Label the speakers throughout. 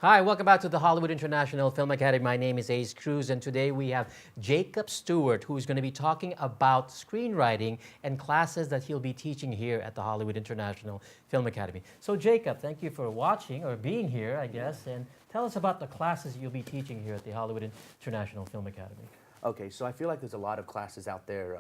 Speaker 1: Hi, welcome back to the Hollywood International Film Academy. My name is Ace Cruz, and today we have Jacob Stuart, who's going to be talking about screenwriting and classes that he'll be teaching here at the Hollywood International Film Academy. So, Jacob, thank you for watching or being here, I guess, and tell us about the classes you'll be teaching here at the Hollywood International Film Academy.
Speaker 2: Okay, so I feel like there's a lot of classes out there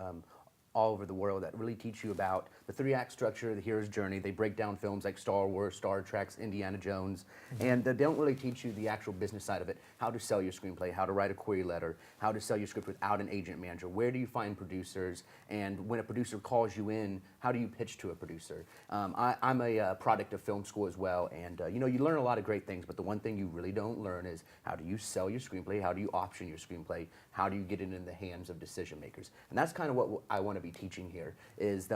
Speaker 2: all over the world that really teach you about the three-act structure, the hero's journey. They break down films like Star Wars, Star Trek, Indiana Jones, and they don't really teach you the actual business side of it, how to sell your screenplay, how to write a query letter, how to sell your script without an agent manager, where do you find producers, and when a producer calls you in, how do you pitch to a producer? I'm a product of film school as well, and you know, you learn a lot of great things, but the one thing you really don't learn is how do you sell your screenplay, how do you option your screenplay, how do you get it in the hands of decision makers? And that's kind of what I want to be teaching here is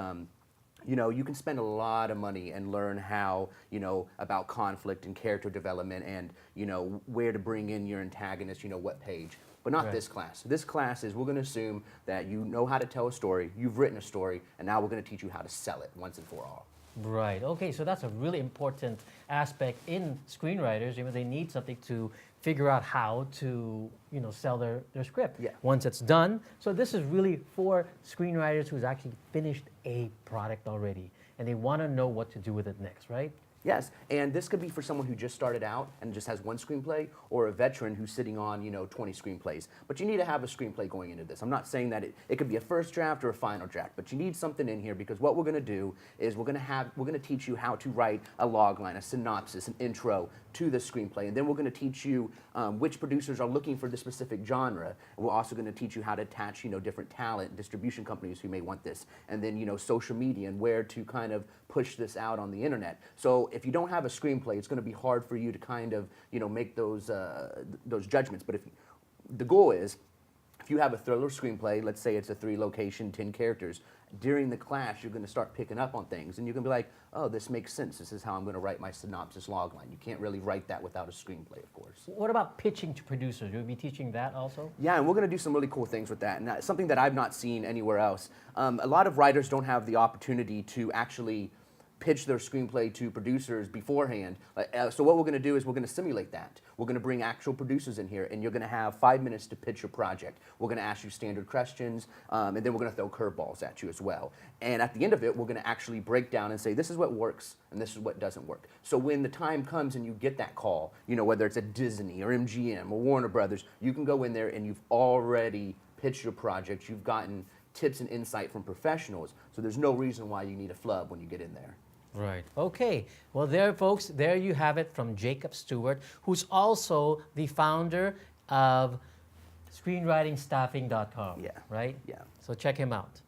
Speaker 2: you know, you can spend a lot of money and learn how, you know, about conflict and character development and, you know, where to bring in your antagonist, you know, what page. But not this class. This class is we're going to assume that you know how to tell a story, you've written a story, and now we're going to teach you how to sell it once and for all.
Speaker 1: Right. Okay, so that's a really important aspect in screenwriters. You know, they need something to figure out how to, you know, sell their script once it's done. So this is really for screenwriters who's actually finished a product already and they want to know what to do with it next, right?
Speaker 2: Yes, and this could be for someone who just started out and just has one screenplay, or a veteran who's sitting on, you know, 20 screenplays. But you need to have a screenplay going into this. I'm not saying that it could be a first draft or a final draft, but you need something in here because what we're going to do is we're going to teach you how to write a log line, a synopsis, an intro to the screenplay, and then we're going to teach you which producers are looking for the specific genre. And we're also going to teach you how to attach, you know, different talent, distribution companies who may want this, and then, you know, social media and where to kind of push this out on the internet. So if you don't have a screenplay, it's going to be hard for you to kind of, you know, make those judgments. But the goal is, if you have a thriller screenplay, let's say it's a 3-location, 10 characters, during the class you're going to start picking up on things and you're going to be like, oh, this makes sense. This is how I'm going to write my synopsis logline. You can't really write that without a screenplay, of course.
Speaker 1: What about pitching to producers? You'll be teaching that also?
Speaker 2: Yeah, and we're going to do some really cool things with that, and that's something that I've not seen anywhere else. A lot of writers don't have the opportunity to actually pitch their screenplay to producers beforehand. So what we're going to do is we're going to simulate that. We're going to bring actual producers in here, and you're going to have 5 minutes to pitch your project. We're going to ask you standard questions, and then we're going to throw curveballs at you as well. And at the end of it, we're going to actually break down and say, this is what works, and this is what doesn't work. So when the time comes and you get that call, you know, whether it's a Disney or MGM or Warner Brothers, you can go in there and you've already pitched your project. You've gotten tips and insight from professionals, so there's no reason why you need a flub when you get in there.
Speaker 1: Right. Okay. Well, there, folks, there you have it from Jacob Stuart, who's also the founder of screenwritingstaffing.com.
Speaker 2: Yeah.
Speaker 1: Right?
Speaker 2: Yeah.
Speaker 1: So check him out.